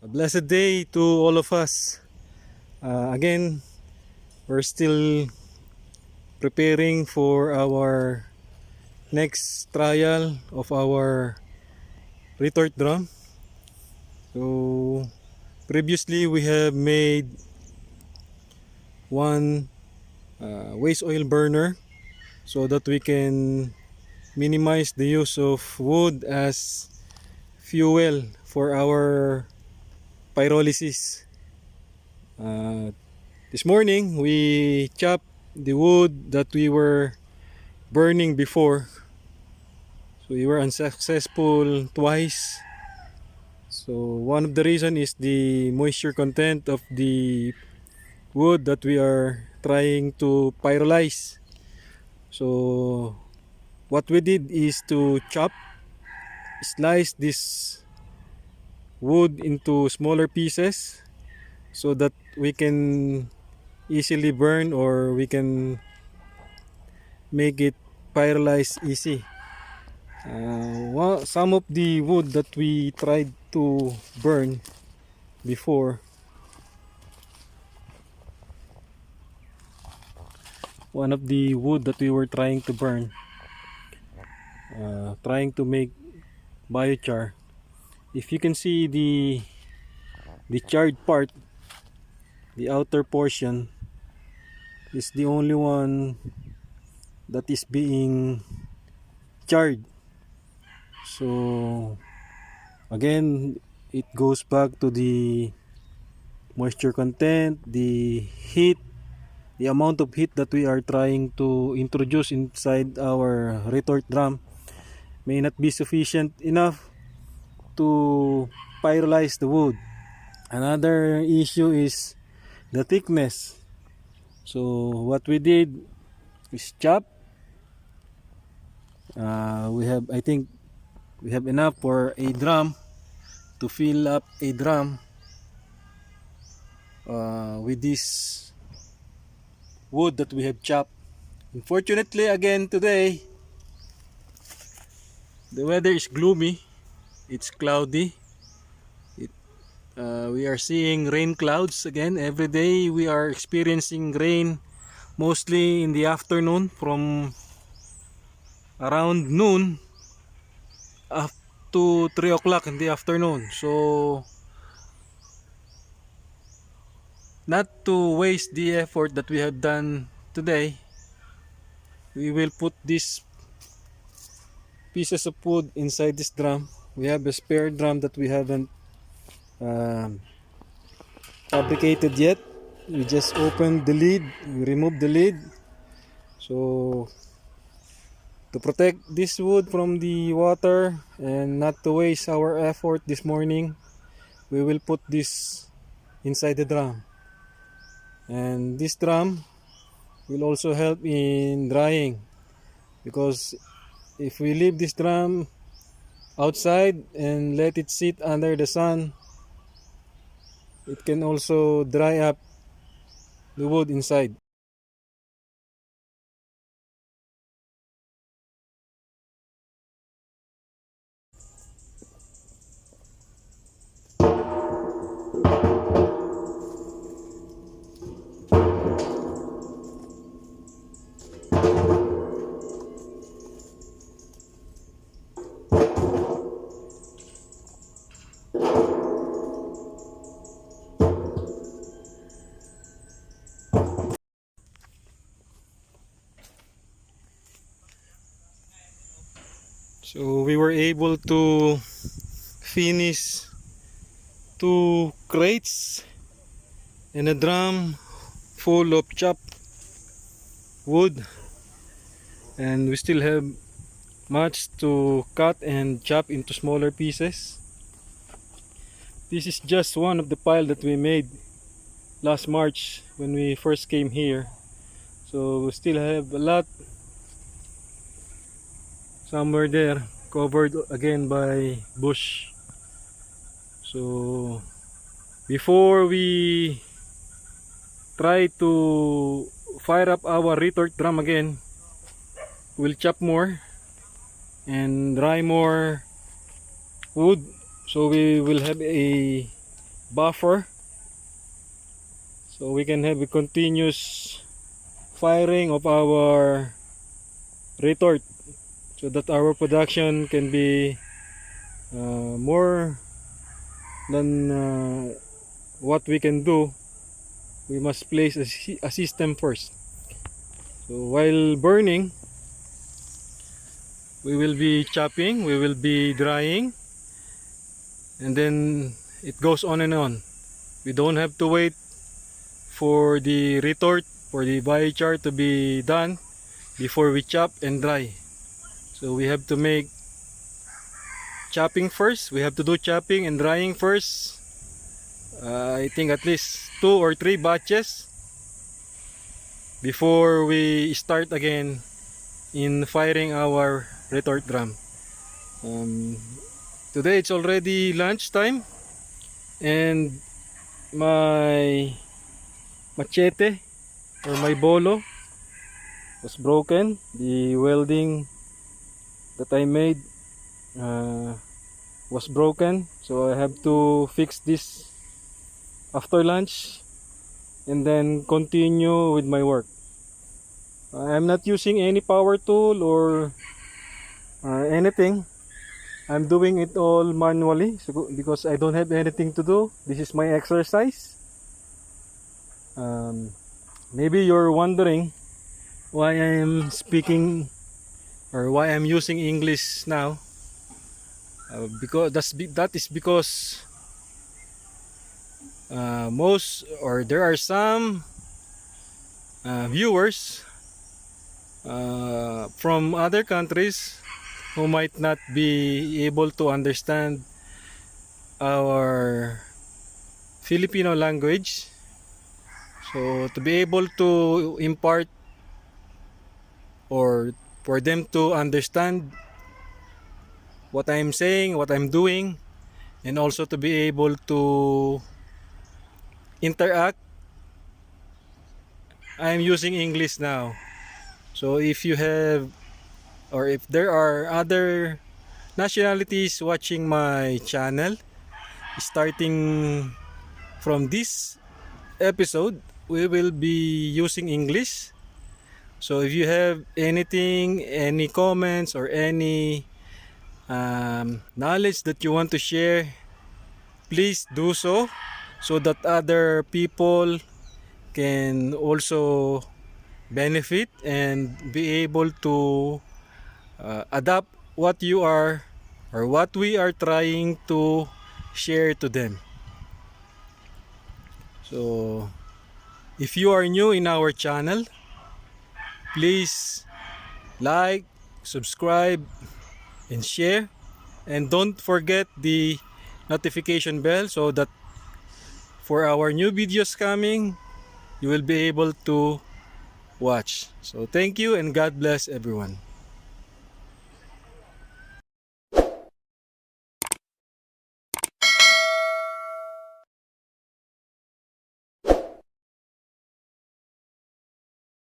Blessed day to all of us. Again, we're still preparing for our next trial of our retort drum. So previously we have made one waste oil burner so that we can minimize the use of wood as fuel for our pyrolysis. Uh, this morning we chopped the wood that we were burning before, so we were unsuccessful twice. So one of the reason is the moisture content of the wood that we are trying to pyrolyze. So what we did is to slice this wood into smaller pieces so that we can easily burn, or we can make it pyrolyze easy. Some of the wood that we tried to burn before, one of the wood that we were trying to burn, trying to make biochar. If you can see the charred part, the outer portion is the only one that is being charred. So again, it goes back to the moisture content, the heat, the amount of heat that we are trying to introduce inside our retort drum may not be sufficient enough to pyrolyze the wood. Another issue is the thickness. So what we did is chop. I think we have enough for a drum, to fill up a drum with this wood that we have chopped. Unfortunately, again today, the weather is gloomy. It's cloudy. We are seeing rain clouds again. Every day we are experiencing rain, mostly in the afternoon, from around noon up to 3 o'clock in the afternoon. So not to waste the effort that we have done today, we will put these pieces of wood inside this drum. We have a spare drum that we haven't fabricated yet. We just opened the lid, we removed the lid. So to protect this wood from the water and not to waste our effort this morning, we will put this inside the drum. And this drum will also help in drying, because if we leave this drum outside and let it sit under the sun, it can also dry up the wood inside. So we were able to finish 2 crates and a drum full of chopped wood, and we still have much to cut and chop into smaller pieces. This is just one of the pile that we made last March when we first came here. So we still have a lot somewhere there, covered again by bush. So before we try to fire up our retort drum again, we'll chop more and dry more wood, so we will have a buffer, so we can have a continuous firing of our retort, so that our production can be more than what we can do. We must place a system first. So while burning, we will be chopping, we will be drying, and then it goes on and on. We don't have to wait for the retort, for the biochar to be done before we chop and dry. So we have to make chopping first. We have to do chopping and drying first. I think at least 2 or 3 batches before we start again in firing our retort drum. Today it's already lunchtime, and my machete or my bolo was broken. The welding that I made was broken, so I have to fix this after lunch and then continue with my work. I'm not using any power tool or anything. I'm doing it all manually, so because I don't have anything to do. This is my exercise. Maybe you're wondering why I am speaking or why I'm using English now. Because that is because there are some viewers from other countries who might not be able to understand our Filipino language. So to be able to impart, or for them to understand what I'm saying, what I'm doing, and also to be able to interact, I'm using English now. So if you have, or if there are other nationalities watching my channel, starting from this episode, we will be using English. So if you have anything, any comments or any knowledge that you want to share, please do so that other people can also benefit and be able to adapt what you are or what we are trying to share to them. So if you are new in our channel, please like, subscribe, and share, and don't forget the notification bell so that for our new videos coming, you will be able to watch. So thank you, and God bless everyone.